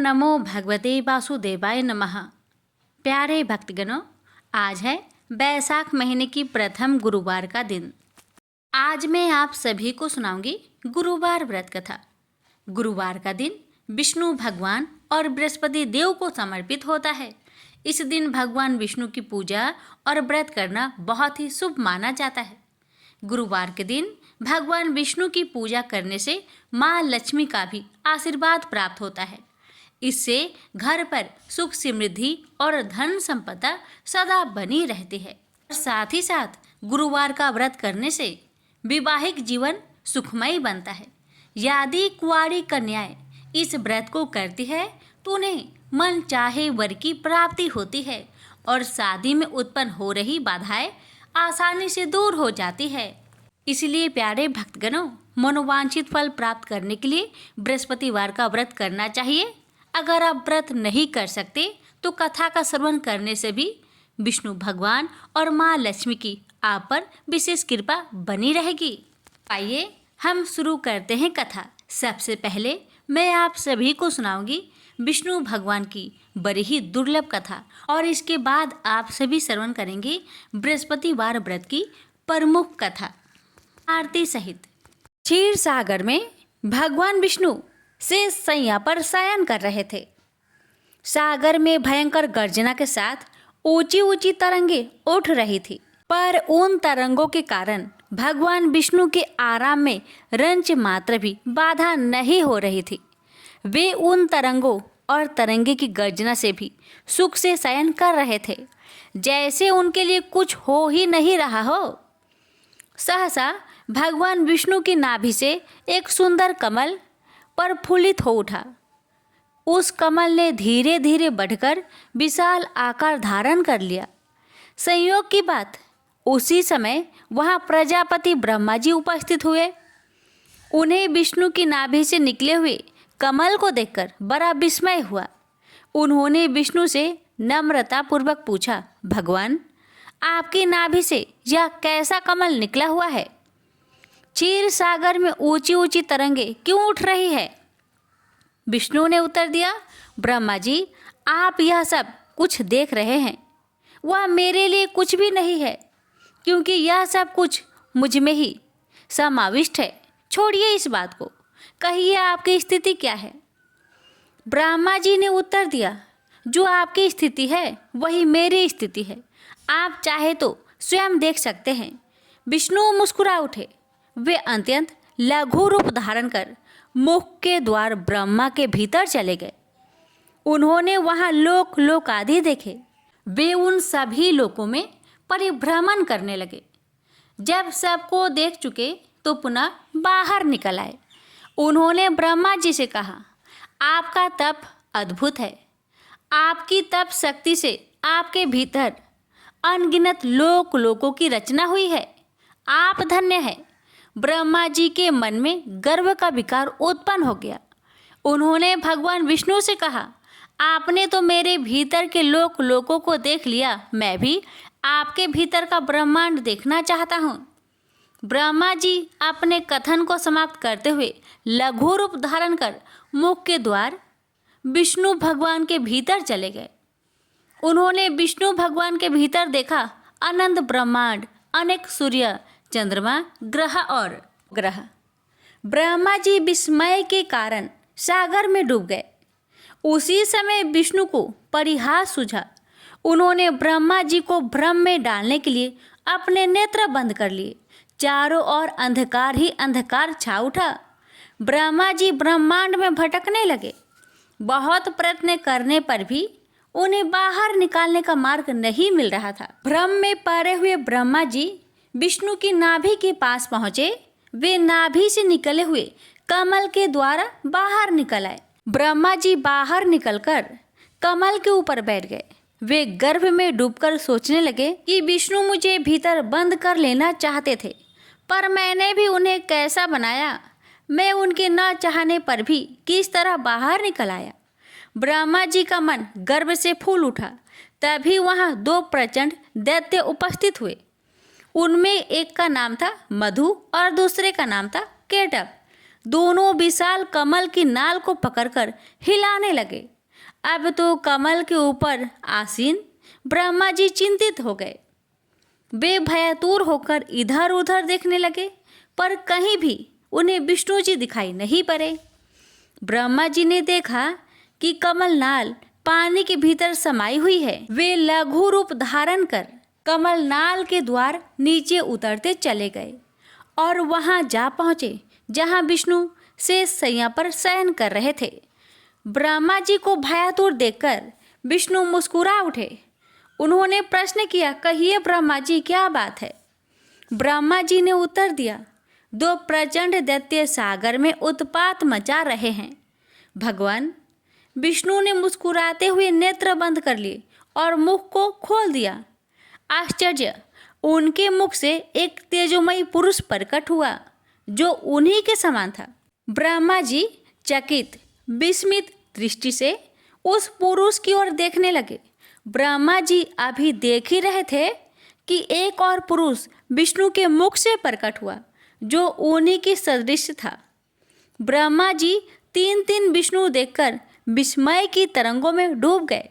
नमो भगवते वासुदेवाय नमः। प्यारे भक्तगणों, आज है बैसाख महीने की प्रथम गुरुवार का दिन। आज मैं आप सभी को सुनाऊंगी गुरुवार व्रत कथा। गुरुवार का दिन विष्णु भगवान और बृहस्पति देव को समर्पित होता है। इस दिन भगवान विष्णु की पूजा और व्रत करना बहुत ही शुभ माना जाता है। गुरुवार के दिन भगवान विष्णु की पूजा करने से माँ लक्ष्मी का भी आशीर्वाद प्राप्त होता है। इससे घर पर सुख समृद्धि और धन संपदा सदा बनी रहती है। साथ ही साथ गुरुवार का व्रत करने से वैवाहिक जीवन सुखमय बनता है। यदि कुंवारी कन्याएं इस व्रत को करती है तो उन्हें मन चाहे वर की प्राप्ति होती है और शादी में उत्पन्न हो रही बाधाएं आसानी से दूर हो जाती है। इसलिए प्यारे भक्तगणों, मनोवांछित फल प्राप्त करने के लिए बृहस्पतिवार का व्रत करना चाहिए। अगर आप व्रत नहीं कर सकते तो कथा का श्रवण करने से भी विष्णु भगवान और माँ लक्ष्मी की आप पर विशेष कृपा बनी रहेगी। आइए हम शुरू करते हैं कथा। सबसे पहले मैं आप सभी को सुनाऊंगी विष्णु भगवान की बड़ी ही दुर्लभ कथा और इसके बाद आप सभी श्रवण करेंगे बृहस्पतिवार व्रत की प्रमुख कथा आरती सहित। क्षीर सागर में भगवान विष्णु शेष शैया पर शयन कर रहे थे। सागर में भयंकर गर्जना के साथ ऊंची ऊंची तरंगे उठ रही थी, पर उन तरंगों के कारण भगवान विष्णु के आराम में रंच मात्र भी बाधा नहीं हो रही थी। वे उन तरंगों और तरंगे की गर्जना से भी सुख से शयन कर रहे थे, जैसे उनके लिए कुछ हो ही नहीं रहा हो। सहसा भगवान विष्णु की नाभि से एक सुंदर कमल प्रफुल्लित हो उठा। उस कमल ने धीरे धीरे बढ़कर विशाल आकार धारण कर लिया। संयोग की बात, उसी समय वहाँ प्रजापति ब्रह्मा जी उपस्थित हुए। उन्हें विष्णु की नाभि से निकले हुए कमल को देखकर बड़ा विस्मय हुआ। उन्होंने विष्णु से नम्रतापूर्वक पूछा, भगवान, आपकी नाभि से यह कैसा कमल निकला हुआ है? क्षीर सागर में ऊंची ऊंची तरंगे क्यों उठ रही है? विष्णु ने उत्तर दिया, ब्रह्मा जी, आप यह सब कुछ देख रहे हैं, वह मेरे लिए कुछ भी नहीं है, क्योंकि यह सब कुछ मुझ में ही समाविष्ट है। छोड़िए इस बात को, कहिए आपकी स्थिति क्या है? ब्रह्मा जी ने उत्तर दिया, जो आपकी स्थिति है वही मेरी स्थिति है, आप चाहे तो स्वयं देख सकते हैं। विष्णु मुस्कुरा उठे। वे अत्यंत लघु रूप धारण कर मुख के द्वार ब्रह्मा के भीतर चले गए। उन्होंने वहां लोक आदि देखे। वे उन सभी लोकों में परिभ्रमण करने लगे। जब सबको देख चुके तो पुनः बाहर निकल आए। उन्होंने ब्रह्मा जी से कहा, आपका तप अद्भुत है। आपकी तप शक्ति से आपके भीतर अनगिनत लोकों की रचना हुई है। आप धन्य है। ब्रह्मा जी के मन में गर्व का विकार उत्पन्न हो गया। उन्होंने भगवान विष्णु से कहा, आपने तो मेरे भीतर के लोकों को देख लिया, मैं भी आपके भीतर का ब्रह्मांड देखना चाहता हूँ। ब्रह्मा जी अपने कथन को समाप्त करते हुए लघु रूप धारण कर मुख के द्वार विष्णु भगवान के भीतर चले गए। उन्होंने विष्णु भगवान के भीतर देखा अनंत ब्रह्मांड, अनेक सूर्य, चंद्रमा, ग्रह और ग्रह। ब्रह्मा जी विस्मय के कारण सागर में डूब गए। उसी समय विष्णु को परिहास सूझा। उन्होंने ब्रह्मा जी को भ्रम में डालने के लिए अपने नेत्र बंद कर लिए। चारों ओर अंधकार ही अंधकार छा उठा। ब्रह्मा जी ब्रह्मांड में भटकने लगे। बहुत प्रयत्न करने पर भी उन्हें बाहर निकालने का मार्ग नहीं मिल रहा था। भ्रम में पड़े हुए ब्रह्मा जी विष्णु की नाभि के पास पहुंचे। वे नाभि से निकले हुए कमल के द्वारा बाहर निकल आए। ब्रह्मा जी बाहर निकलकर कमल के ऊपर बैठ गए। वे गर्भ में डूबकर सोचने लगे कि विष्णु मुझे भीतर बंद कर लेना चाहते थे, पर मैंने भी उन्हें कैसा बनाया। मैं उनके न चाहने पर भी किस तरह बाहर निकल आया। ब्रह्मा जी का मन गर्व से फूल उठा। तभी वहाँ दो प्रचंड दैत्य उपस्थित हुए। उनमें एक का नाम था मधु और दूसरे का नाम था केटक। दोनों विशाल कमल की नाल को पकड़कर हिलाने लगे। अब तो कमल के ऊपर आसीन ब्रह्मा जी चिंतित हो गए। वे भयातुर होकर इधर उधर देखने लगे, पर कहीं भी उन्हें विष्णु जी दिखाई नहीं पड़े। ब्रह्मा जी ने देखा कि कमल नाल पानी के भीतर समाई हुई है। वे लघु रूप धारण कर कमल नाल के द्वार नीचे उतरते चले गए और वहां जा पहुंचे जहां विष्णु शेष शैया पर शयन कर रहे थे। ब्रह्मा जी को भयातुर देखकर विष्णु मुस्कुरा उठे। उन्होंने प्रश्न किया, कहिए ब्रह्मा जी, क्या बात है? ब्रह्मा जी ने उत्तर दिया, दो प्रचंड दैत्य सागर में उत्पात मचा रहे हैं। भगवान विष्णु ने मुस्कुराते हुए नेत्र बंद कर लिए और मुख को खोल दिया। आश्चर्य, उनके मुख से एक तेजोमयी पुरुष प्रकट हुआ जो उन्हीं के समान था। ब्रह्मा जी चकित विस्मित दृष्टि से उस पुरुष की ओर देखने लगे। ब्रह्मा जी अभी देख ही रहे थे कि एक और पुरुष विष्णु के मुख से प्रकट हुआ जो उन्हीं के सदृश था। ब्रह्मा जी तीन तीन विष्णु देखकर विस्मय की तरंगों में डूब गए।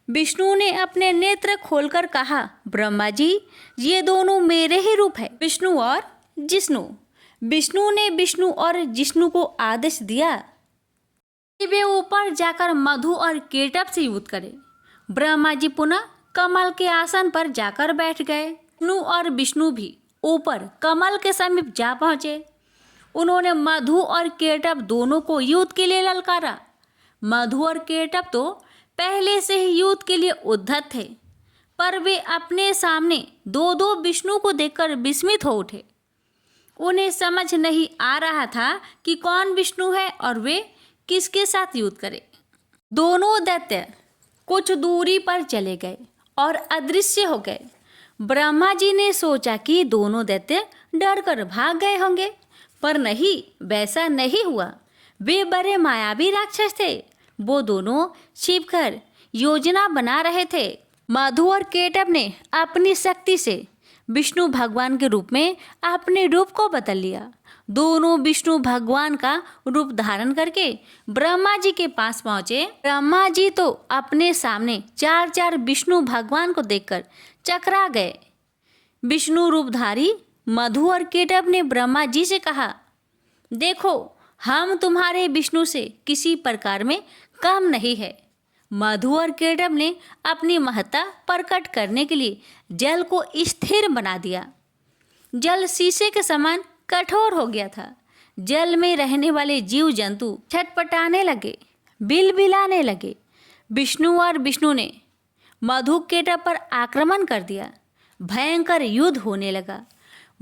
विष्णु ने अपने नेत्र खोलकर कहा, ब्रह्मा जी, ये दोनों मेरे ही रूप है, विष्णु और जिष्णु। विष्णु ने विष्णु और जिष्णु को आदेश दिया कि वे ऊपर जाकर मधु और केटप से युद्ध करें। ब्रह्मा जी पुनः कमल के आसन पर जाकर बैठ गए। विष्णु और विष्णु भी ऊपर कमल के समीप जा पहुंचे। उन्होंने मधु और केटप दोनों को युद्ध के लिए ललकारा। मधु और केटप तो पहले से ही युद्ध के लिए उद्धत थे, पर वे अपने सामने दो दो विष्णु को देखकर विस्मित हो उठे। उन्हें समझ नहीं आ रहा था कि कौन विष्णु है और वे किसके साथ युद्ध करें। दोनों दैत्य कुछ दूरी पर चले गए और अदृश्य हो गए। ब्रह्मा जी ने सोचा कि दोनों दैत्य डरकर भाग गए होंगे, पर नहीं, वैसा नहीं हुआ। वे बड़े मायावी राक्षस थे। वो दोनों छिपकर योजना बना रहे थे। मधु और केटप ने अपनी शक्ति से विष्णु भगवान के रूप में अपने रूप को बदल लिया। दोनों विष्णु भगवान का रूप धारण करके ब्रह्मा जी के पास पहुंचे। ब्रह्मा जी तो अपने सामने चार चार विष्णु भगवान को देखकर चकरा गए। विष्णु रूपधारी मधु और केटप ने ब्रह्मा जी से कहा, देखो, हम तुम्हारे विष्णु से किसी प्रकार में कम नहीं है। मधु और केटप ने अपनी महत्ता प्रकट करने के लिए जल को स्थिर बना दिया। जल शीशे के समान कठोर हो गया था। जल में रहने वाले जीव जंतु छटपटाने लगे, बिलबिलाने लगे। विष्णु और विष्णु ने मधु केटप पर आक्रमण कर दिया। भयंकर युद्ध होने लगा।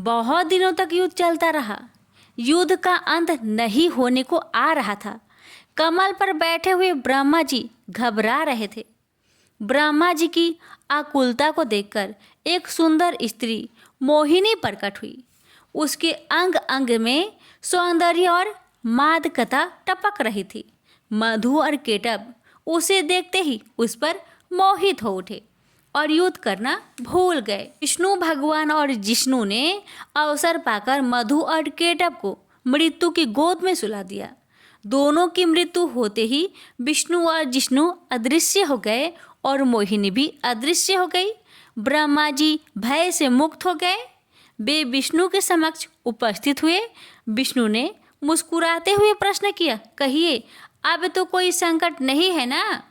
बहुत दिनों तक युद्ध चलता रहा। युद्ध का अंत नहीं होने को आ रहा था। कमल पर बैठे हुए ब्रह्मा जी घबरा रहे थे। ब्रह्मा जी की आकुलता को देखकर एक सुंदर स्त्री मोहिनी प्रकट हुई। उसके अंग अंग में सौंदर्य और मादकता टपक रही थी। मधु और केटप उसे देखते ही उस पर मोहित हो उठे और युद्ध करना भूल गए। विष्णु भगवान और जिष्णु ने अवसर पाकर मधु और केटप को मृत्यु की गोद में सुला दिया। दोनों की मृत्यु होते ही विष्णु और जिष्णु अदृश्य हो गए और मोहिनी भी अदृश्य हो गई। ब्रह्मा जी भय से मुक्त हो गए। वे विष्णु के समक्ष उपस्थित हुए। विष्णु ने मुस्कुराते हुए प्रश्न किया, कहिए, अब तो कोई संकट नहीं है ना?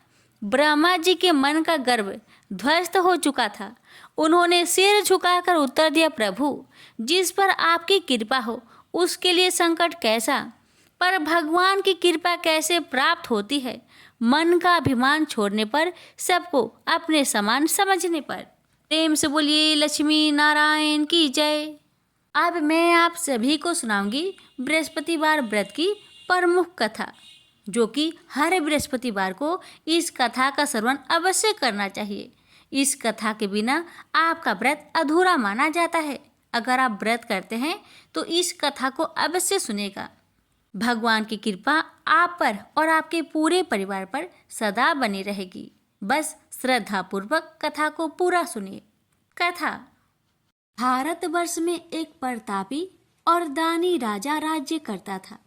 ब्रह्मा जी के मन का गर्व ध्वस्त हो चुका था। उन्होंने सिर झुकाकर उत्तर दिया, प्रभु, जिस पर आपकी कृपा हो उसके लिए संकट कैसा, पर भगवान की कृपा कैसे प्राप्त होती है? मन का अभिमान छोड़ने पर, सबको अपने समान समझने पर। प्रेम से बोलिए लक्ष्मी नारायण की जय। अब मैं आप सभी को सुनाऊंगी बृहस्पतिवार व्रत की प्रमुख कथा, जो कि हर बृहस्पतिवार को इस कथा का श्रवण अवश्य करना चाहिए। इस कथा के बिना आपका व्रत अधूरा माना जाता है। अगर आप व्रत करते हैं तो इस कथा को अवश्य सुनेगा। भगवान की कृपा आप पर और आपके पूरे परिवार पर सदा बनी रहेगी। बस श्रद्धापूर्वक कथा को पूरा सुनिए। कथा। भारतवर्ष में एक प्रतापी और दानी राजा राज्य करता था।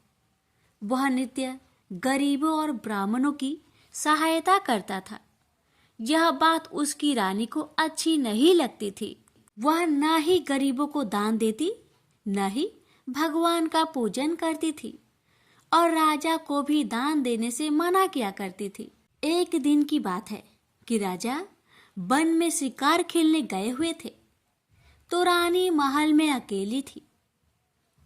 वह नित्य गरीबों और ब्राह्मणों की सहायता करता था। यह बात उसकी रानी को अच्छी नहीं लगती थी। वह न ही गरीबों को दान देती, न ही भगवान का पूजन करती थी और राजा को भी दान देने से मना किया करती थी। एक दिन की बात है कि राजा वन में शिकार खेलने गए हुए थे, तो रानी महल में अकेली थी।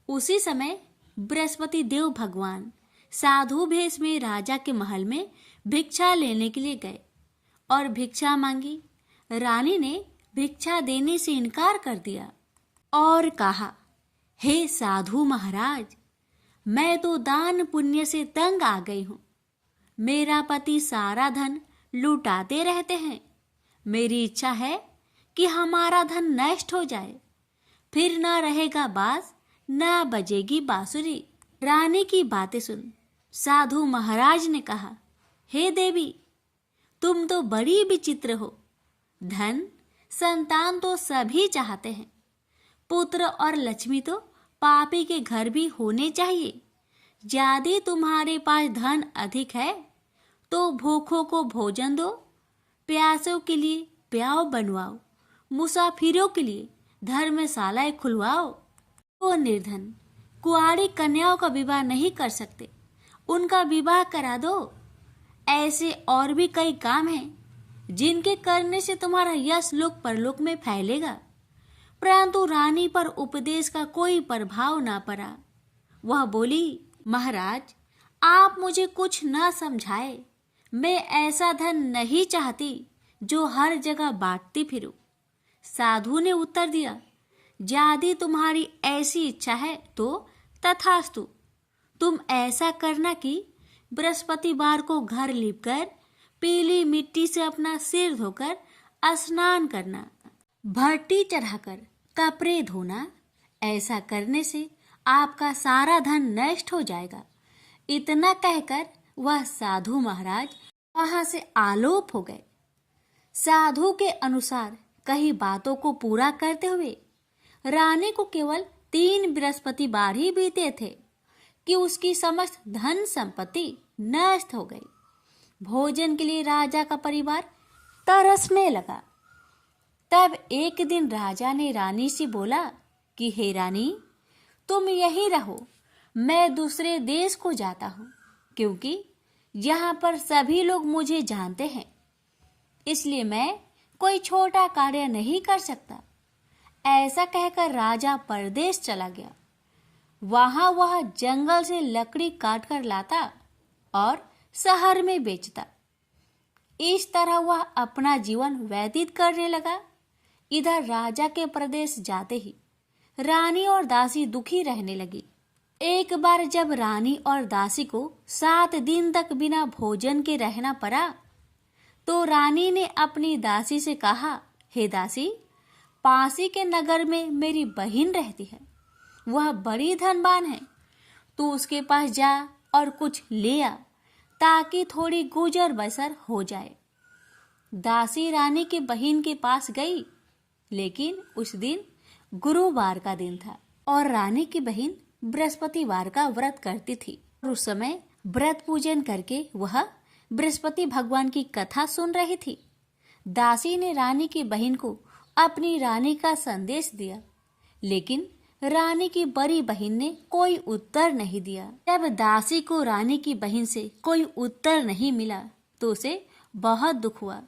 उसी समय बृहस्पति देव भगवान साधु भेष में राजा के महल में भिक्षा लेने के लिए गए और भिक्षा मांगी। रानी ने भिक्षा देने से इनकार कर दिया और कहा, हे साधु महाराज, मैं तो दान पुण्य से तंग आ गई हूँ। मेरा पति सारा धन लुटाते रहते हैं। मेरी इच्छा है कि हमारा धन नष्ट हो जाए, फिर न रहेगा बांस, न बजेगी बांसुरी। रानी की बातें सुन साधु महाराज ने कहा, हे देवी, तुम तो बड़ी विचित्र हो। धन संतान तो सभी चाहते हैं, पुत्र और लक्ष्मी तो पापी के घर भी होने चाहिए। यदि तुम्हारे पास धन अधिक है तो भूखों को भोजन दो, प्यासों के लिए प्याऊ बनवाओ, मुसाफिरों के लिए धर्मशालाएं खुलवाओ। वो निर्धन कुंवारी कन्याओं का विवाह नहीं कर सकते, उनका विवाह करा दो। ऐसे और भी कई काम हैं जिनके करने से तुम्हारा यश लोक परलोक में फैलेगा। परंतु रानी पर उपदेश का कोई प्रभाव ना पड़ा। वह बोली, महाराज, आप मुझे कुछ न समझाए। मैं ऐसा धन नहीं चाहती जो हर जगह बांटती फिरूं। साधु ने उत्तर दिया, यदि तुम्हारी ऐसी इच्छा है तो तथास्तु। तुम ऐसा करना कि बृहस्पतिवार को घर लीपकर पीली मिट्टी से अपना सिर धोकर स्नान करना, भट्टी चढ़ाकर कपड़े धोना। ऐसा करने से आपका सारा धन नष्ट हो जाएगा। इतना कहकर वह साधु महाराज वहां से आलोप हो गए। साधु के अनुसार कई बातों को पूरा करते हुए रानी को केवल 3 बृहस्पतिवार ही बीते थे कि उसकी समस्त धन संपत्ति नष्ट हो गई। भोजन के लिए राजा का परिवार तरसने लगा। तब एक दिन राजा ने रानी से बोला कि हे रानी, तुम यहीं रहो, मैं दूसरे देश को जाता हूँ, क्योंकि यहाँ पर सभी लोग मुझे जानते हैं, इसलिए मैं कोई छोटा कार्य नहीं कर सकता। ऐसा कहकर राजा परदेश चला गया। वहां वह जंगल से लकड़ी काट कर लाता और शहर में बेचता। इस तरह वह अपना जीवन व्यतीत करने लगा। इधर राजा के प्रदेश जाते ही रानी और दासी दुखी रहने लगी। एक बार जब रानी और दासी को 7 दिन तक बिना भोजन के रहना पड़ा, तो रानी ने अपनी दासी से कहा, हे दासी, पासी के नगर में मेरी बहन रहती है, वह बड़ी धनवान है। तू उसके पास जा और कुछ ले आ, ताकि थोड़ी गुजर बसर हो जाए। दासी रानी की बहन के पास गई, लेकिन उस दिन गुरुवार का दिन था और रानी की बहन बृहस्पतिवार का व्रत करती थी। उस समय व्रत पूजन करके वह बृहस्पति भगवान की कथा सुन रही थी। दासी ने रानी की बहन को अपनी रानी का संदेश दिया, लेकिन रानी की बड़ी बहन ने कोई उत्तर नहीं दिया। जब दासी को रानी की बहन से कोई उत्तर नहीं मिला तो उसे बहुत दुख हुआ,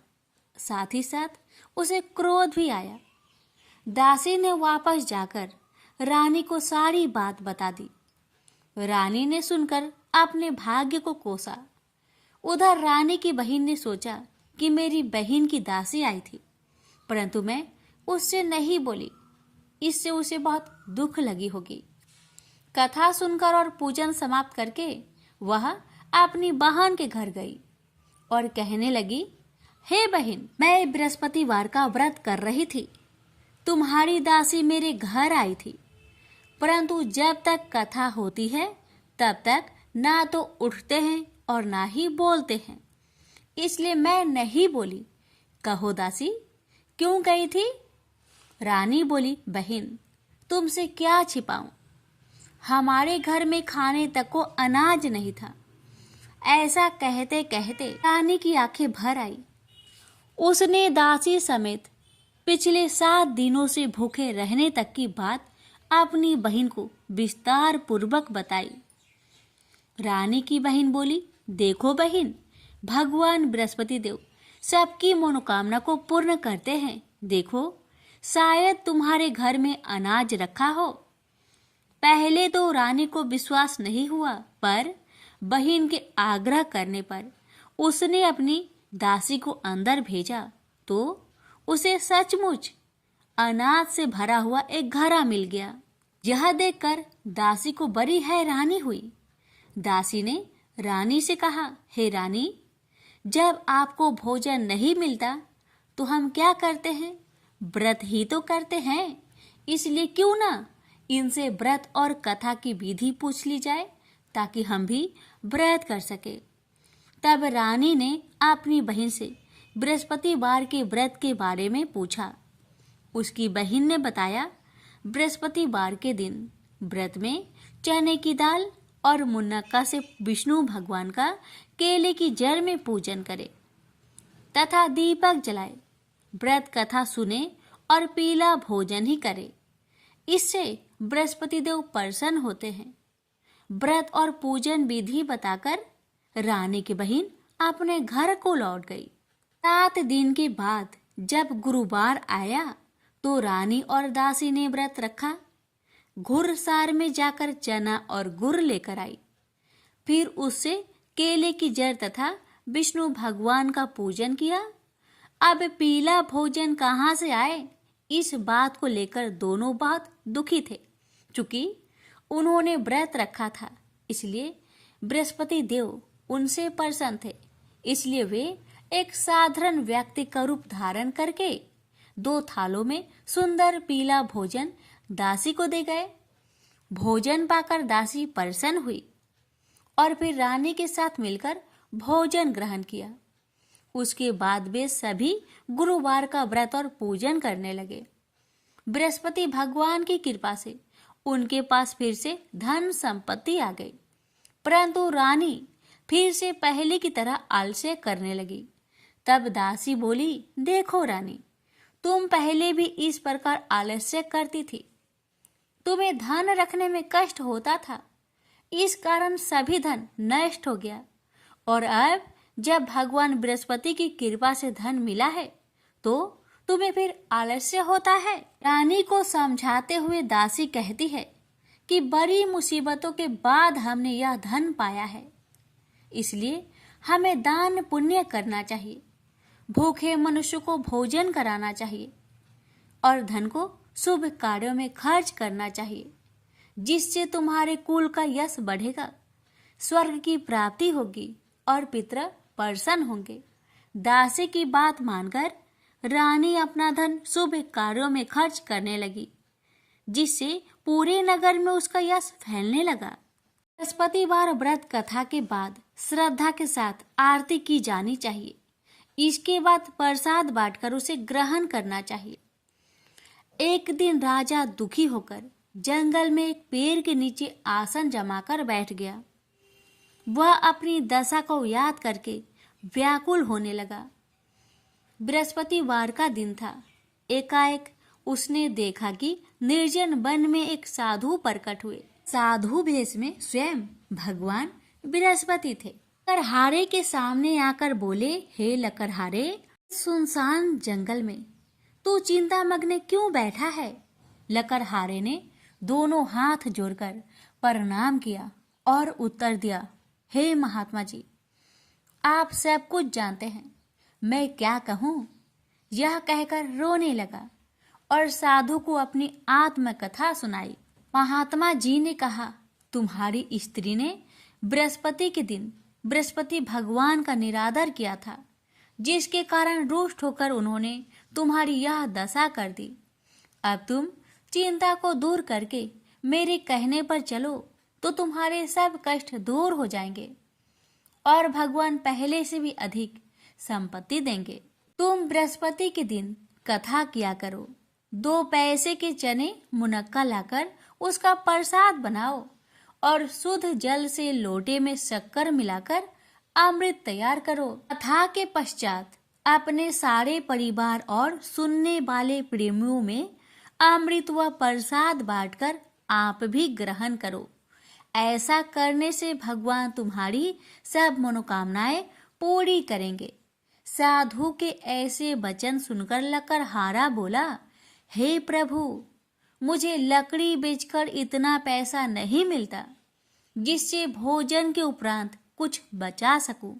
साथ ही साथ उसे क्रोध भी आया। दासी ने वापस जाकर रानी को सारी बात बता दी। रानी ने सुनकर अपने भाग्य को कोसा। उधर रानी की बहन ने सोचा कि मेरी बहन की दासी आई थी, परंतु मैं उससे नहीं बोली, इससे उसे बहुत दुख लगी होगी। कथा सुनकर और पूजन समाप्त करके वह अपनी बहन के घर गई और कहने लगी, हे बहन, मैं बृहस्पतिवार का व्रत कर रही थी। तुम्हारी दासी मेरे घर आई थी, परंतु जब तक कथा होती है तब तक ना तो उठते हैं और ना ही बोलते हैं, इसलिए मैं नहीं बोली। कहो दासी, क्यों गई थी? रानी बोली, बहन, तुमसे क्या छिपाऊं? हमारे घर में खाने तक को अनाज नहीं था। ऐसा कहते कहते रानी की आंखें भर आई। उसने दासी समेत पिछले 7 दिनों से भूखे रहने तक की बात अपनी बहन को विस्तार पूर्वक बताई। रानी की बहन बोली, देखो बहन, भगवान बृहस्पति देव सबकी मनोकामना को पूर्ण करते हैं। देखो, शायद तुम्हारे घर में अनाज रखा हो। पहले तो रानी को विश्वास नहीं हुआ, पर बहन के आग्रह करने पर उसने अपनी दासी को अंदर भेजा तो उसे सचमुच अनाज से भरा हुआ एक घड़ा मिल गया। यह देखकर दासी को बड़ी हैरानी हुई। दासी ने रानी से कहा, हे रानी, जब आपको भोजन नहीं मिलता तो हम क्या करते हैं? व्रत ही तो करते हैं। इसलिए क्यों ना इनसे व्रत और कथा की विधि पूछ ली जाए, ताकि हम भी व्रत कर सके। तब रानी ने अपनी बहन से बृहस्पतिवार के व्रत के बारे में पूछा। उसकी बहन ने बताया, बृहस्पतिवार के दिन व्रत में चने की दाल और मुनक्का से विष्णु भगवान का केले की जड़ में पूजन करे तथा दीपक जलाए, व्रत कथा सुने और पीला भोजन ही करे। इससे बृहस्पति देव प्रसन्न होते हैं। व्रत और पूजन विधि बताकर रानी की बहन अपने घर को लौट गई। 7 दिन के बाद जब गुरुवार आया तो रानी और दासी ने व्रत रखा। घुड़सार में जाकर चना और गुड़ लेकर आई। फिर उससे केले की जड़ तथा विष्णु भगवान का पूजन किया। अब पीला भोजन कहाँ से आए, इस बात को लेकर दोनों बहुत दुखी थे। चूंकि उन्होंने व्रत रखा था, इसलिए बृहस्पति देव उनसे प्रसन्न थे। इसलिए वे एक साधारण व्यक्ति का रूप धारण करके 2 थालों में सुंदर पीला भोजन दासी को दे गए। भोजन पाकर दासी प्रसन्न हुई और फिर रानी के साथ मिलकर भोजन ग्रहण किया। उसके बाद वे सभी गुरुवार का व्रत और पूजन करने लगे। बृहस्पति भगवान की कृपा से उनके पास फिर से धन संपत्ति आ गई, परंतु रानी फिर से पहले की तरह आलस्य करने लगी। तब दासी बोली, देखो रानी, तुम पहले भी इस प्रकार आलस्य करती थी। तुम्हें धन रखने में कष्ट होता था, इस कारण सभी धन नष्ट हो गया। और अब जब भगवान बृहस्पति की कृपा से धन मिला है तो तुम्हें फिर आलस्य होता है। रानी को समझाते हुए दासी कहती है कि बड़ी मुसीबतों के बाद हमने यह धन पाया है, इसलिए हमें दान पुण्य करना चाहिए, भूखे मनुष्य को भोजन कराना चाहिए और धन को शुभ कार्यों में खर्च करना चाहिए, जिससे तुम्हारे कुल का यश बढ़ेगा, स्वर्ग की प्राप्ति होगी और पितर प्रसन्न होंगे। दासी की बात मानकर रानी अपना धन शुभ कार्यों में खर्च करने लगी, जिससे पूरे नगर में उसका यश फैलने लगा। बृहस्पतिवार व्रत कथा के बाद श्रद्धा के साथ आरती की जानी चाहिए। इसके बाद प्रसाद बांटकर उसे ग्रहण करना चाहिए। एक दिन राजा दुखी होकर जंगल में एक पेड़ के नीचे आसन जमाकर बैठ गया। वह अपनी दशा को याद करके व्याकुल होने लगा। बृहस्पतिवार का दिन था। एकाएक उसने देखा कि निर्जन वन में एक साधु प्रकट हुए। साधु भेष में स्वयं भगवान बृहस्पति थे। लकड़हारे के सामने आकर बोले, हे लकड़हारे, सुनसान जंगल में तू चिंता मग्न क्यों बैठा है? लकड़हारे ने दोनों हाथ जोड़कर प्रणाम किया और उत्तर दिया, हे महात्मा जी, आप सब कुछ जानते हैं, मैं क्या कहूँ? यह कहकर रोने लगा और साधु को अपनी आत्मकथा सुनाई। महात्मा जी ने कहा, तुम्हारी स्त्री ने बृहस्पति के दिन बृहस्पति भगवान का निरादर किया था, जिसके कारण रुष्ट होकर उन्होंने तुम्हारी यह दशा कर दी। अब तुम चिंता को दूर करके मेरे कहने पर चलो तो तुम्हारे सब कष्ट दूर हो जाएंगे और भगवान पहले से भी अधिक संपत्ति देंगे। तुम बृहस्पति के दिन कथा किया करो। 2 पैसे के चने मुनक्का लाकर उसका प्रसाद बनाओ और शुद्ध जल से लोटे में शक्कर मिलाकर अमृत तैयार करो। कथा के पश्चात अपने सारे परिवार और सुनने वाले प्रेमियों में अमृत व प्रसाद बांटकर आप भी ग्रहण करो। ऐसा करने से भगवान तुम्हारी सब मनोकामनाएं पूरी करेंगे। साधु के ऐसे वचन सुनकर लकड़हारा बोला, हे प्रभु, मुझे लकड़ी बेचकर इतना पैसा नहीं मिलता जिससे भोजन के उपरांत कुछ बचा सकूं।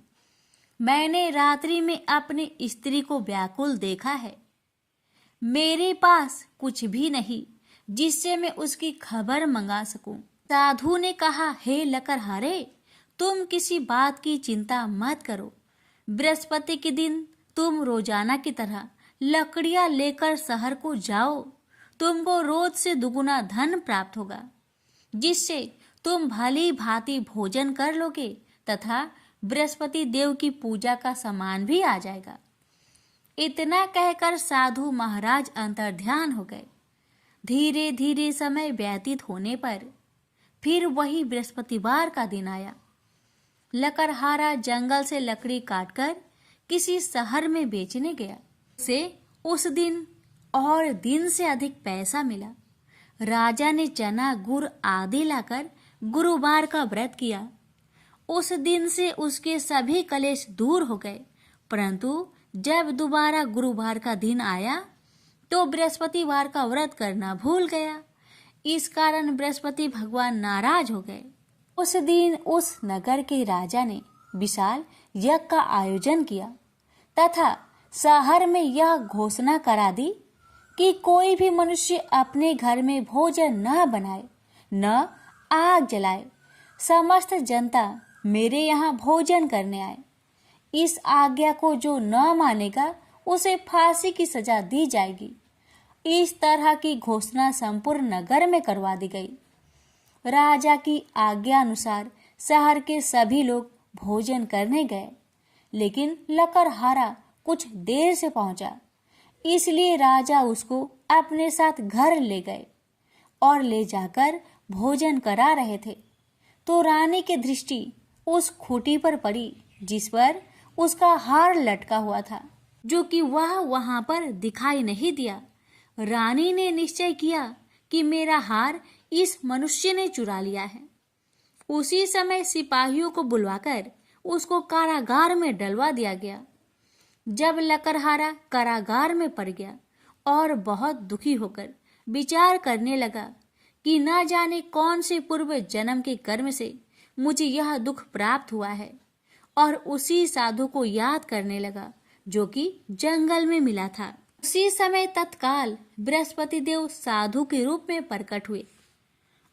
मैंने रात्रि में अपनी स्त्री को व्याकुल देखा है। मेरे पास कुछ भी नहीं जिससे मैं उसकी खबर मंगा सकूं। साधु ने कहा, हे लकड़हारे, तुम किसी बात की चिंता मत करो। बृहस्पति के दिन तुम रोजाना की तरह लकड़ियां लेकर शहर को जाओ। तुमको रोज से दुगुना धन प्राप्त होगा, जिससे तुम भली भांति भोजन कर लोगे तथा बृहस्पति देव की पूजा का सामान भी आ जाएगा। इतना कहकर साधु महाराज अंतर्ध्यान हो गए। धीरे धीरे समय व्यतीत होने पर फिर वही बृहस्पतिवार का दिन आया। लकड़हारा जंगल से लकड़ी काटकर किसी शहर में बेचने गया। उसे उस दिन और दिन से अधिक पैसा मिला। राजा ने चना, गुड़ आदि लाकर गुरुवार का व्रत किया। उस दिन से उसके सभी कलेश दूर हो गए। परंतु जब दोबारा गुरुवार का दिन आया तो बृहस्पतिवार का व्रत करना भूल गया। इस कारण बृहस्पति भगवान नाराज हो गए। उस दिन उस नगर के राजा ने विशाल यज्ञ का आयोजन किया तथा शहर में यह घोषणा करा दी कि कोई भी मनुष्य अपने घर में भोजन न बनाए, न आग जलाए। समस्त जनता मेरे यहाँ भोजन करने आए। इस आज्ञा को जो न मानेगा उसे फांसी की सजा दी जाएगी। इस तरह की घोषणा संपूर्ण नगर में करवा दी गई। राजा की आज्ञा अनुसार शहर के सभी लोग भोजन करने गए, लेकिन लकड़हारा कुछ देर से पहुंचा। इसलिए राजा उसको अपने साथ घर ले गए और ले जाकर भोजन करा रहे थे तो रानी की दृष्टि उस खूंटी पर पड़ी जिस पर उसका हार लटका हुआ था, जो कि वह वहां पर दिखाई नहीं दिया। रानी ने निश्चय किया कि मेरा हार इस मनुष्य ने चुरा लिया है। उसी समय सिपाहियों को बुलवाकर उसको कारागार में डलवा दिया गया। जब लकड़हारा कारागार में पड़ गया और बहुत दुखी होकर विचार करने लगा कि न जाने कौन से पूर्व जन्म के कर्म से मुझे यह दुख प्राप्त हुआ है, और उसी साधु को याद करने लगा जो कि जंगल में मिला था। उसी समय तत्काल बृहस्पति देव साधु के रूप में प्रकट हुए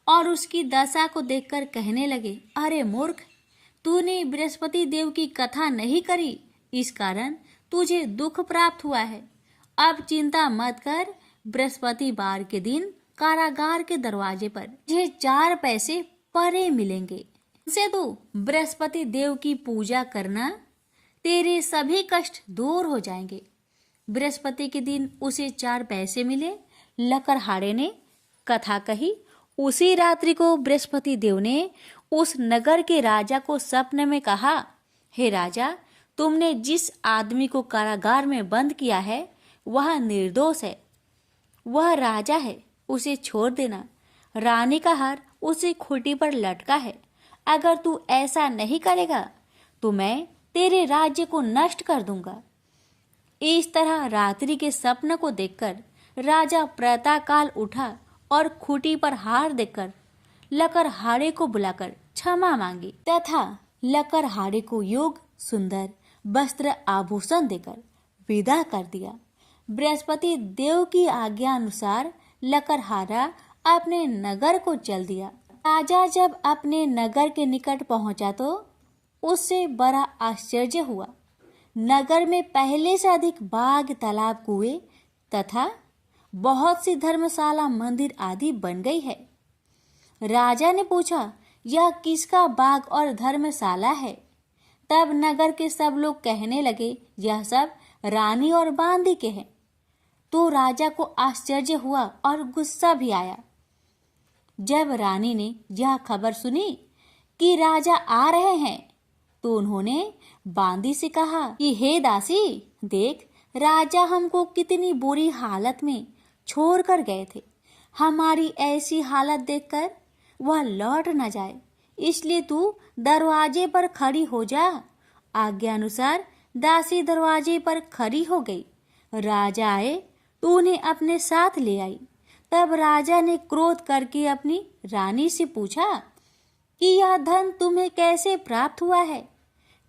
और उसकी दशा को देखकर कहने लगे, अरे मूर्ख, तूने बृहस्पति देव की कथा नहीं करी, इस कारण तुझे दुख प्राप्त हुआ है। अब चिंता मत कर, बृहस्पतिवार के दिन कारागार के दरवाजे पर तुझे 4 पैसे परे मिलेंगे। से तू बृहस्पति देव की पूजा करना, तेरे सभी कष्ट दूर हो जाएंगे। बृहस्पति के दिन उसे 4 पैसे मिले। लकड़हारे ने कथा कही। उसी रात्रि को बृहस्पति देव ने उस नगर के राजा को स्वप्न में कहा, हे राजा, तुमने जिस आदमी को कारागार में बंद किया है वह निर्दोष है, वह राजा है, उसे छोड़ देना। रानी का हार उसे खूंटी पर लटका है। अगर तू ऐसा नहीं करेगा तो मैं तेरे राज्य को नष्ट कर दूंगा। इस तरह रात्रि के स्वप्न को देखकर राजा प्रातःकाल उठा और खूंटी पर हार देखकर लकड़हारे को बुलाकर क्षमा मांगी तथा लकड़हारे को योग सुंदर वस्त्र आभूषण देकर विदा कर दिया। बृहस्पति देव की आज्ञा अनुसार लकड़हारा अपने नगर को चल दिया। राजा जब अपने नगर के निकट पहुंचा तो उससे बड़ा आश्चर्य हुआ। नगर में पहले से अधिक बाग, तालाब, कुएं तथा बहुत सी धर्मशाला, मंदिर आदि बन गई है। राजा ने पूछा, यह किसका बाग और धर्मशाला है? तब नगर के सब लोग कहने लगे, यह सब रानी और बांदी के हैं। तो राजा को आश्चर्य हुआ और गुस्सा भी आया। जब रानी ने यह खबर सुनी कि राजा आ रहे हैं तो उन्होंने बांदी से कहा कि हे दासी, देख राजा हमको कितनी बुरी हालत में छोड़ कर गए थे। हमारी ऐसी हालत देखकर वह लौट न जाए, इसलिए तू दरवाजे पर खड़ी हो जा। आज्ञा अनुसार दासी दरवाजे पर खड़ी हो गई। राजा आए तो उन्हें अपने साथ ले आई। तब राजा ने क्रोध करके अपनी रानी से पूछा कि यह धन तुम्हें कैसे प्राप्त हुआ है।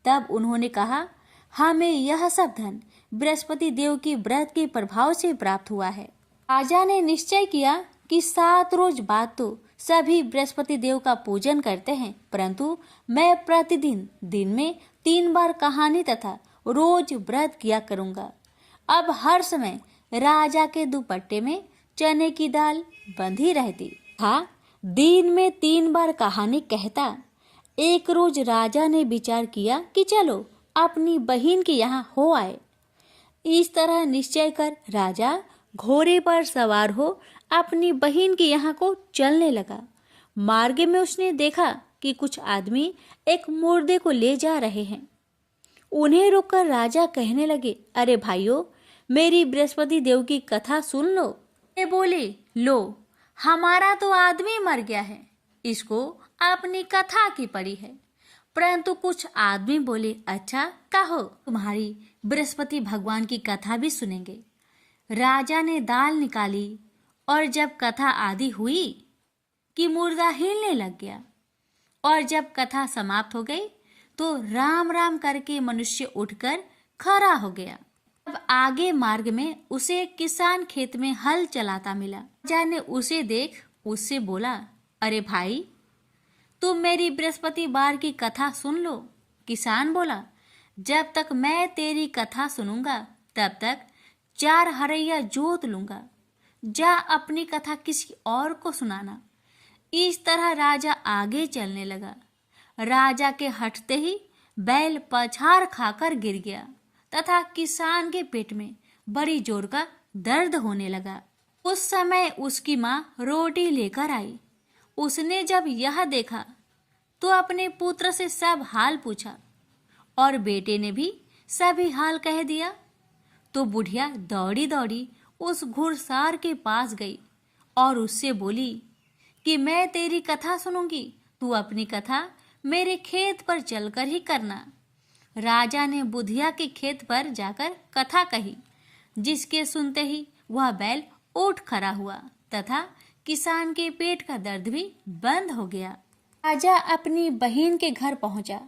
तब उन्होंने कहा, हमें यह सब धन बृहस्पति देव के व्रत के प्रभाव से प्राप्त हुआ है। राजा ने निश्चय किया कि 7 रोज बाद तो सभी बृहस्पति देव का पूजन करते हैं, परंतु मैं प्रतिदिन दिन में 3 बार कहानी तथा रोज व्रत किया करूंगा। अब हर समय राजा के दुपट्टे में चने की दाल बंधी रहती था। दिन में 3 बार कहानी कहता। एक रोज राजा ने विचार किया कि चलो अपनी बहन के यहाँ हो आए। इस तरह निश्चय कर राजा घोड़े पर सवार हो अपनी बहन के यहाँ को चलने लगा। मार्ग में उसने देखा कि कुछ आदमी एक मुर्दे को ले जा रहे हैं। उन्हें रोककर राजा कहने लगे, अरे भाइयों, मेरी बृहस्पति देव की कथा सुन लो। ये बोले, लो हमारा तो आदमी मर गया है, इसको अपनी कथा की पड़ी है। परंतु कुछ आदमी बोले, अच्छा कहो, तुम्हारी बृहस्पति भगवान की कथा भी सुनेंगे। राजा ने दाल निकाली और जब कथा आदि हुई कि मुर्दा हिलने लग गया और जब कथा समाप्त हो गई तो राम राम करके मनुष्य उठकर खड़ा हो गया। अब आगे मार्ग में उसे एक किसान खेत में हल चलाता मिला। राजा ने उसे देख उससे बोला, अरे भाई, तुम मेरी बृहस्पति बार की कथा सुन लो। किसान बोला, जब तक मैं तेरी कथा सुनूंगा तब तक 4 हरैया जोत लूंगा। जा अपनी कथा किसी और को सुनाना। इस तरह राजा आगे चलने लगा। राजा के हटते ही बैल पछाड़ खाकर गिर गया तथा किसान के पेट में बड़ी जोर का दर्द होने लगा। उस समय उसकी माँ रोटी लेकर आई। उसने जब यह देखा तो अपने पुत्र से सब हाल पूछा और बेटे ने भी सभी हाल कह दिया। तो बुढ़िया दौड़ी दौड़ी उस घुड़सार के पास गई और उससे बोली कि मैं तेरी कथा सुनूंगी, तू अपनी कथा मेरे खेत पर चलकर ही करना। राजा ने बुधिया के खेत पर जाकर कथा कही, जिसके सुनते ही वह बैल उठ खड़ा हुआ तथा किसान के पेट का दर्द भी बंद हो गया। राजा अपनी बहन के घर पहुंचा।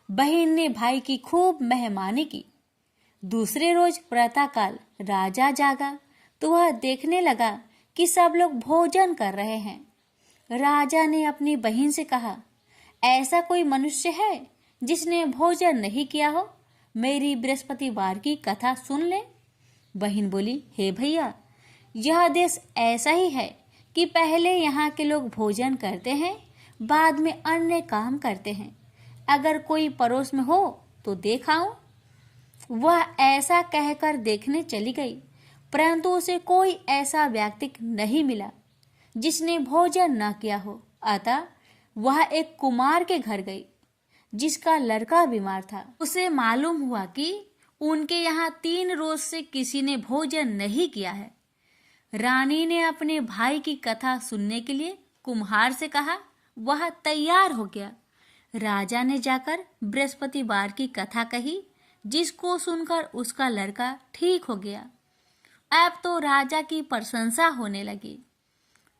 बहन ने भाई की खूब मेहमानी की। दूसरे रोज प्रातःकाल राजा जागा तो वह देखने लगा कि सब लोग भोजन कर रहे हैं। राजा ने अपनी बहन से कहा, ऐसा कोई मनुष्य है जिसने भोजन नहीं किया हो? मेरी बृहस्पतिवार की कथा सुन ले। बहन बोली, हे भैया, यह देश ऐसा ही है कि पहले यहाँ के लोग भोजन करते हैं, बाद में अन्य काम करते हैं। अगर कोई पड़ोस में हो तो देखाऊं। वह ऐसा कहकर देखने चली गई, परंतु उसे कोई ऐसा व्यक्ति नहीं मिला जिसने भोजन न किया हो। अतः वह एक कुमार के घर गई जिसका लड़का बीमार था। उसे मालूम हुआ कि उनके यहाँ 3 रोज से किसी ने भोजन नहीं किया है। रानी ने अपने भाई की कथा सुनने के लिए कुम्हार से कहा। वह तैयार हो गया। राजा ने जाकर बृहस्पतिवार की कथा कही, जिसको सुनकर उसका लड़का ठीक हो गया। अब तो राजा की प्रशंसा होने लगी।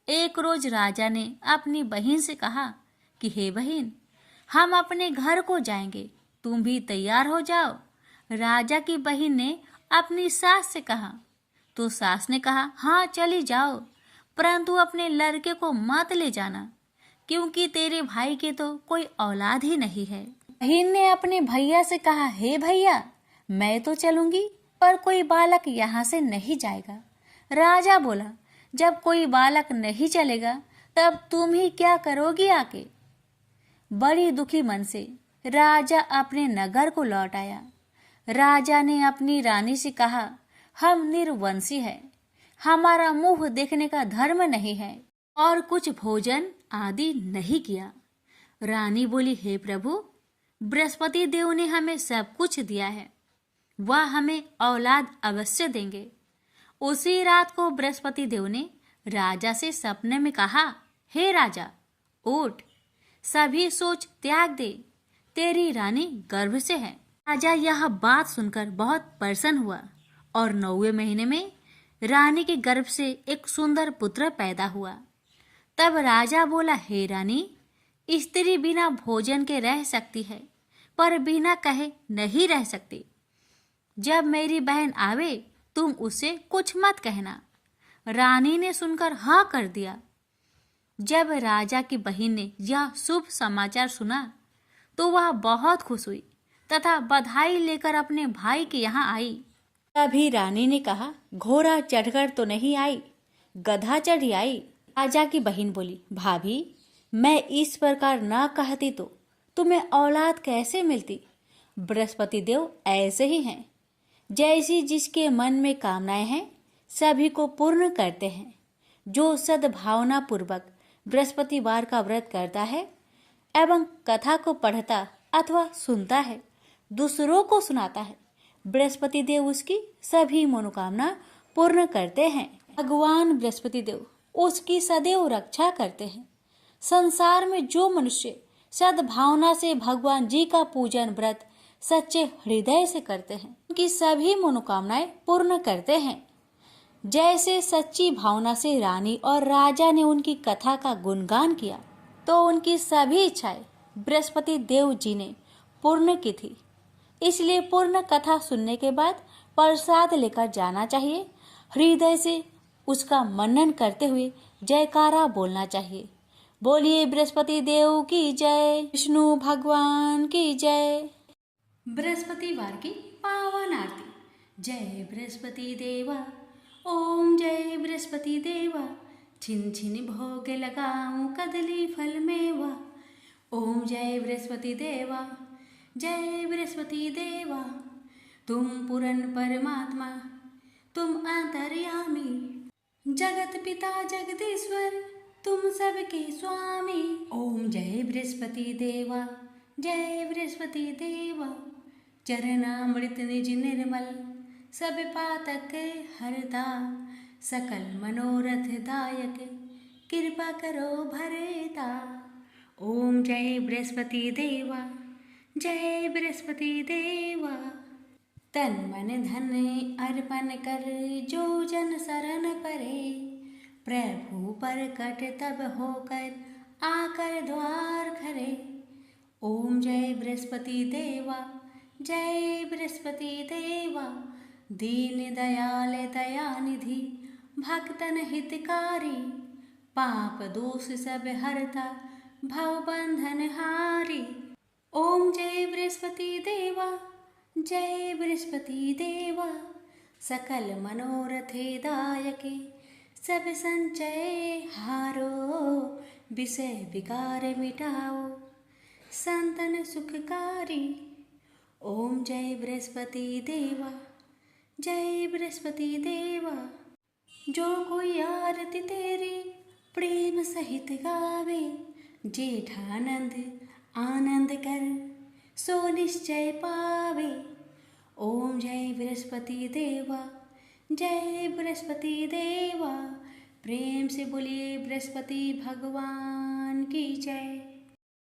एक रोज राजा ने अपनी बहन से कहा कि हे बहन, हम अपने घर को जाएंगे, तुम भी तैयार हो जाओ। राजा की बहन ने अपनी सास से कहा तो सास ने कहा, हाँ चली जाओ, परंतु अपने लड़के को मत ले जाना, क्योंकि तेरे भाई के तो कोई औलाद ही नहीं है। बहन ने अपने भैया से कहा, हे भैया, मैं तो चलूंगी, पर कोई बालक यहाँ से नहीं जाएगा। राजा बोला, जब कोई बालक नहीं चलेगा तब तुम ही क्या करोगी आके? बड़ी दुखी मन से राजा अपने नगर को लौट आया। राजा ने अपनी रानी से कहा, हम निर्वंशी हैं, हमारा मुंह देखने का धर्म नहीं है और कुछ भोजन आदि नहीं किया। रानी बोली, हे प्रभु, बृहस्पति देव ने हमें सब कुछ दिया है, वह हमें औलाद अवश्य देंगे। उसी रात को बृहस्पति देव ने राजा से सपने में कहा, हे राजा, उठ, सभी सोच त्याग दे, तेरी रानी गर्भ से है। राजा यह बात सुनकर बहुत प्रसन्न हुआ और 9वें महीने में रानी के गर्भ से एक सुंदर पुत्र पैदा हुआ। तब राजा बोला, हे रानी, स्त्री बिना भोजन के रह सकती है, पर बिना कहे नहीं रह सकती। जब मेरी बहन आवे तुम उसे कुछ मत कहना। रानी ने सुनकर हाँ कर दिया। जब राजा की बहन ने यह शुभ समाचार सुना तो वह बहुत खुश हुई तथा बधाई लेकर अपने भाई के यहाँ आई। तभी रानी ने कहा, घोड़ा चढ़कर तो नहीं आई, गधा चढ़ी आई। राजा की बहन बोली, भाभी, मैं इस प्रकार ना कहती तो तुम्हें औलाद कैसे मिलती। बृहस्पति देव ऐसे ही हैं, जैसी जिसके मन में कामनाएं हैं सभी को पूर्ण करते हैं। जो सद्भावना पूर्वक बृहस्पतिवार का व्रत करता है एवं कथा को पढ़ता अथवा सुनता है, दूसरों को सुनाता है, बृहस्पति देव उसकी सभी मनोकामना पूर्ण करते हैं। भगवान बृहस्पति देव उसकी सदैव रक्षा करते हैं। संसार में जो मनुष्य सद्भावना से भगवान जी का पूजन व्रत सच्चे हृदय से करते हैं, उनकी सभी मनोकामनाएं पूर्ण करते हैं। जैसे सच्ची भावना से रानी और राजा ने उनकी कथा का गुणगान किया तो उनकी सभी इच्छाएं बृहस्पति देव जी ने पूर्ण की थी। इसलिए पूर्ण कथा सुनने के बाद प्रसाद लेकर जाना चाहिए। हृदय से उसका मनन करते हुए जयकारा बोलना चाहिए। बोलिए बृहस्पति देव की जय, विष्णु भगवान की जय। बृहस्पतिवार की पावन आरती। जय बृहस्पति देवा, ओम जय बृहस्पति देवा, छिन छिन भोग लगाऊं कदली फल मेवा। ओम जय बृहस्पति देवा, जय बृहस्पति देवा, तुम पूर्ण परमात्मा, तुम अंतर्यामी, जगत पिता जगदीश्वर, तुम सबके स्वामी। ओम जय बृहस्पति देवा, जय बृहस्पति देवा, चरणामृत निज निर्मल, सब पातक हरता, सकल मनोरथ दायक, कृपा करो भरता। ओम जय बृहस्पति देवा, जय बृहस्पति देवा। तन मन धन अर्पण कर जो जन शरण परे, प्रभु प्रकट तब होकर आकर द्वार खरे। ओम जय बृहस्पति देवा, जय बृहस्पति देवा, दीन दयाल दयानिधि, भक्तन हितकारी, पाप दोष सब हरता, भव बंधन हारी। ओम जय बृहस्पति देवा, जय बृहस्पति देवा, सकल मनोरथे दायके, सब संचय हारो, विषय विकार मिटाओ, संतन सुखकारी। ओम जय बृहस्पति देवा, जय बृहस्पति देवा। जो कोई आरती तेरी प्रेम सहित गावे, जेठानंद आनंद कर सो निश्चय पावे। ओम जय बृहस्पति देवा, जय बृहस्पति देवा। प्रेम से बोलिए बृहस्पति भगवान की जय।